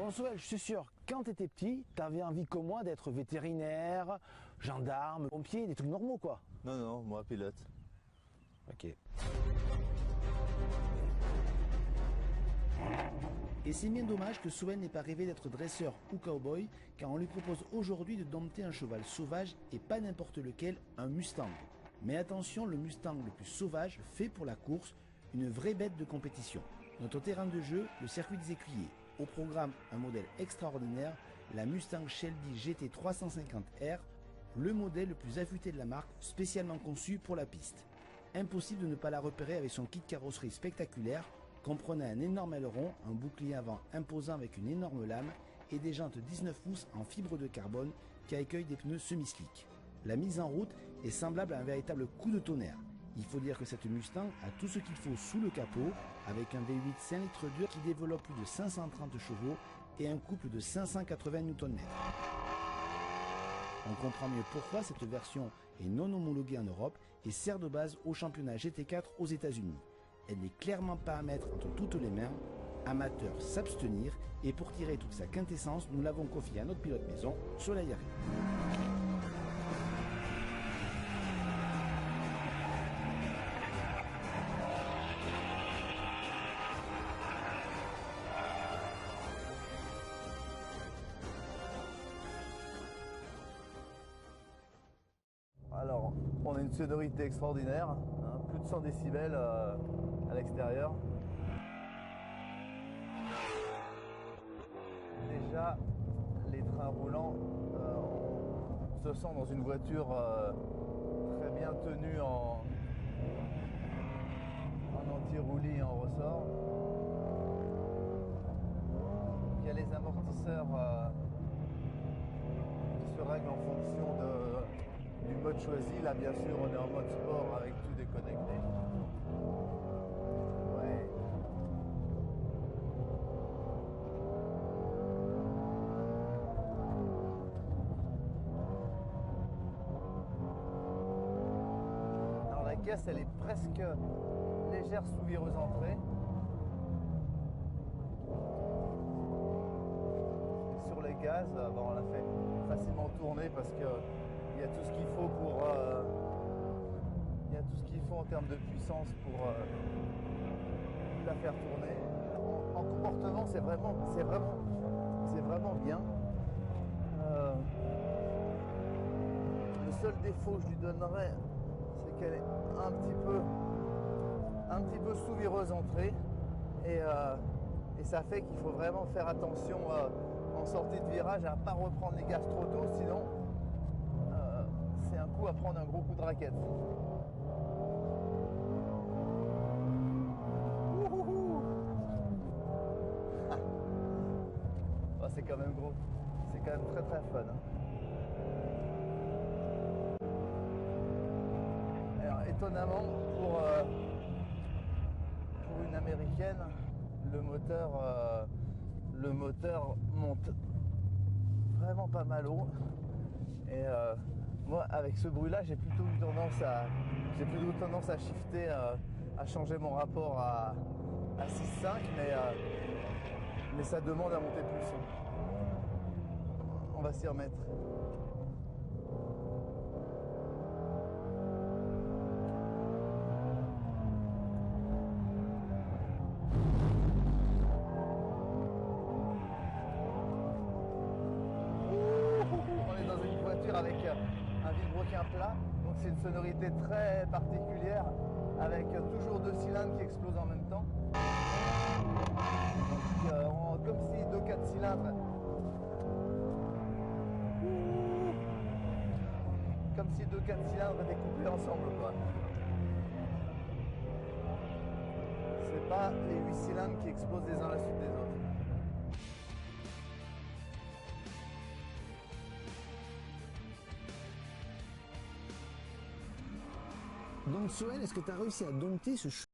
Bon Soel, je suis sûr, quand tu étais petit, tu avais envie comme moi d'être vétérinaire, gendarme, pompier, des trucs normaux quoi. Non, non, moi pilote. Ok. Et c'est bien dommage que Soel n'ait pas rêvé d'être dresseur ou cowboy, car on lui propose aujourd'hui de dompter un cheval sauvage et pas n'importe lequel, un Mustang. Mais attention, le Mustang le plus sauvage fait pour la course, une vraie bête de compétition. Notre terrain de jeu, le circuit des écuyers. Au programme, un modèle extraordinaire, la Mustang Shelby GT 350R, le modèle le plus affûté de la marque, spécialement conçu pour la piste. Impossible de ne pas la repérer avec son kit carrosserie spectaculaire, comprenant un énorme aileron, un bouclier avant imposant avec une énorme lame et des jantes 19 pouces en fibre de carbone qui accueillent des pneus semi-slick. La mise en route est semblable à un véritable coup de tonnerre. Il faut dire que cette Mustang a tout ce qu'il faut sous le capot, avec un V8 5 litres 2 qui développe plus de 530 chevaux et un couple de 580 Nm. On comprend mieux pourquoi cette version est non homologuée en Europe et sert de base au championnat GT4 aux États-Unis. Elle n'est clairement pas à mettre entre toutes les mains. Amateur, s'abstenir, et pour tirer toute sa quintessence, nous l'avons confié à notre pilote maison, Soleil Yaré. Alors, on a une sonorité extraordinaire, hein, plus de 100 décibels à l'extérieur. Déjà, les trains roulants, on se sent dans une voiture très bien tenue en anti-roulis et en ressort. Il y a les amortisseurs qui se règlent en fonction du mode choisi. Là, bien sûr, on est en mode sport avec tout déconnecté. Ouais. Alors, la caisse, elle est presque légère sous vireuse entrée. Et sur les gaz, bon, on l'a fait facilement tourner parce que il y a tout ce qu'il faut pour il y a tout ce qu'il faut en termes de puissance pour la faire tourner. En comportement, c'est vraiment bien. Le seul défaut que je lui donnerais, c'est qu'elle est un petit peu sous vireuse entrée et ça fait qu'il faut vraiment faire attention en sortie de virage à ne pas reprendre les gaz trop tôt, sinon c'est un coup à prendre un gros coup de raquette. Oh, c'est quand même gros, c'est quand même très très fun. Alors étonnamment pour une américaine, le moteur monte vraiment pas mal haut et moi, avec ce bruit-là, j'ai plutôt tendance à shifter, à changer mon rapport à 6.5, mais ça demande à monter plus le son. On va s'y remettre. On est dans une voiture avec un vilebrequin plat, donc c'est une sonorité très particulière avec toujours 2 cylindres qui explosent en même temps. Donc, comme si 2-4 cylindres, comme si 2-4 cylindres étaient couplés ensemble, quoi. C'est pas les 8 cylindres qui explosent les uns à la suite des autres. Donc Soel, est-ce que tu as réussi à dompter ce